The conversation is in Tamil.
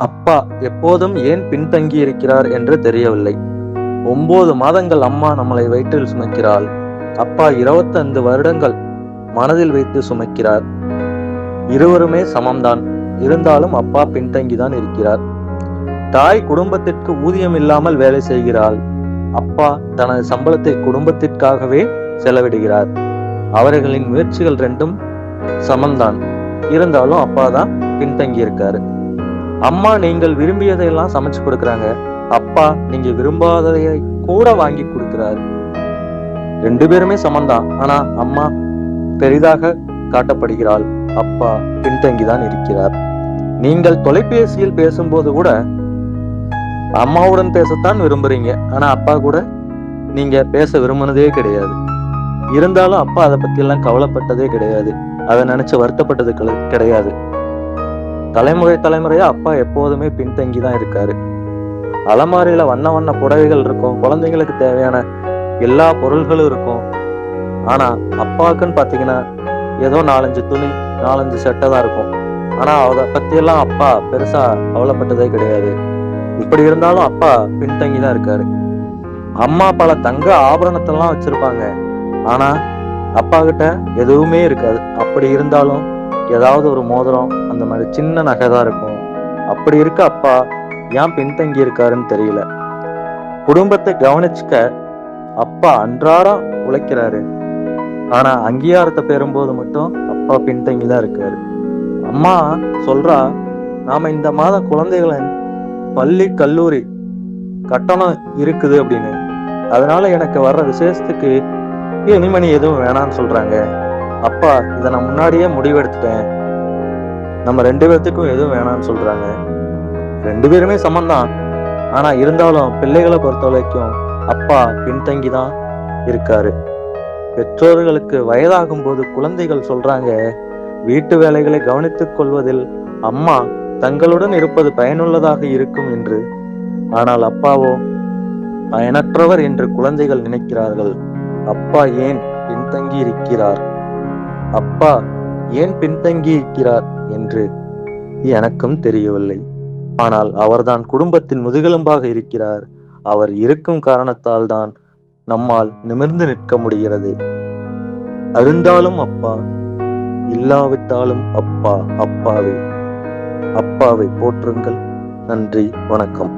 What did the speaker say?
அப்பா எப்போதும் ஏன் பின்தங்கி இருக்கிறார் என்று தெரியவில்லை. 9 மாதங்கள் அம்மா நம்மளை வயிற்றில் சுமக்கிறாள். அப்பா 25 வருடங்கள் மனதில் வைத்து சுமக்கிறார். இருவருமே சமம்தான். இருந்தாலும் அப்பா பின்தங்கிதான் இருக்கிறார். தாய் குடும்பத்திற்கு ஊதியம் இல்லாமல் வேலை செய்கிறாள். அப்பா தனது சம்பளத்தை குடும்பத்திற்காகவே செலவிடுகிறார். அவர்களின் முயற்சிகள் ரெண்டும் சமம்தான். இருந்தாலும் அப்பா தான் பின்தங்கி இருக்காரு. அம்மா நீங்கள் விரும்பியதையெல்லாம் சமைச்சு கொடுக்கறாங்க. அப்பா நீங்க விரும்பாததையை கூட வாங்கி கொடுக்கிறார். 2 பேருமே சமம்தான். ஆனா அம்மா பெரிதாக காட்டப்படுகிறாள். அப்பா பின்தங்கிதான் இருக்கிறார். நீங்கள் தொலைபேசியில் பேசும்போது கூட அம்மாவுடன் பேசத்தான் விரும்புறீங்க. ஆனா அப்பா கூட நீங்க பேச விரும்பினதே கிடையாது. இருந்தாலும் அப்பா அதை பத்தி எல்லாம் கவலைப்பட்டதே கிடையாது. அதை நினைச்சு வருத்தப்பட்டது கிடையாது. தலைமுறையா அப்பா எப்போதுமே பின்தங்கிதான் இருக்காரு. அலமாரியில வண்ண வண்ண புடவைகள் இருக்கும். குழந்தைங்களுக்கு தேவையான எல்லா பொருள்களும் இருக்கும். ஆனா அப்பாவுக்குன்னு பாத்தீங்கன்னா ஏதோ 4-5 துணி 4-5 சட்டை தான் இருக்கும். ஆனா அதை பத்தி எல்லாம் அப்பா பெருசா கவலைப்பட்டதே கிடையாது. இப்படி இருந்தாலும் அப்பா பின்தங்கிதான் இருக்காரு. அம்மா பல தங்க ஆபரணத்தெல்லாம் வச்சிருப்பாங்க. ஆனா அப்பா கிட்ட எதுவுமே இருக்காது. அப்படி இருந்தாலும் ஏதாவது ஒரு மோதிரம் அந்த மாதிரி சின்ன நகை தான் இருக்கும். அப்படி இருக்க அப்பா ஏன் பின்தங்கி இருக்காருன்னு தெரியல. குடும்பத்தை கவனிச்சுக்க அப்பா அன்றாடம் உழைக்கிறாரு. ஆனா அங்கீகாரத்தை பெறும்போது மட்டும் அப்பா பின்தங்கிதான் இருக்காரு. அம்மா சொல்றா, நாம இந்த மாதம் குழந்தைகளை பள்ளி கல்லூரி கட்டணம் இருக்குது அப்படின்னு. அதனால எனக்கு வர்ற விசேஷத்துக்கு இனிமணி எதுவும் வேணாம்னு சொல்றாங்க. அப்பா இதை நான் முன்னாடியே முடிவெடுத்துட்டேன். நம்ம 2 பேர்த்துக்கும் எதுவும் வேணாம்னு சொல்றாங்க. 2 பேருமே சமம்தான். ஆனா இருந்தாலும் பிள்ளைகளை பொறுத்த வரைக்கும் அப்பா பின்தங்கிதான் இருக்காரு. பெற்றோர்களுக்கு வயதாகும் போது குழந்தைகள் சொல்றாங்க, வீட்டு வேலைகளை கவனித்துக் கொள்வதில் அம்மா தங்களுடன் இருப்பது பயனுள்ளதாக இருக்கும் என்று. ஆனால் அப்பாவோ பயனற்றவர் என்று குழந்தைகள் நினைக்கிறார்கள். அப்பா ஏன் பின்தங்கி இருக்கிறார்? அப்பா ஏன் பின்தங்கி இருக்கிறார் என்று எனக்கும் தெரியவில்லை. ஆனால் அவர்தான் குடும்பத்தின் முதுகெலும்பாக இருக்கிறார். அவர் இருக்கும் காரணத்தால் தான் நம்மால் நிமிர்ந்து நிற்க முடிகிறது. இருந்தாலும் அப்பா, இல்லாவிட்டாலும் அப்பா அப்பாவே. அப்பாவை போற்றுங்கள். நன்றி, வணக்கம்.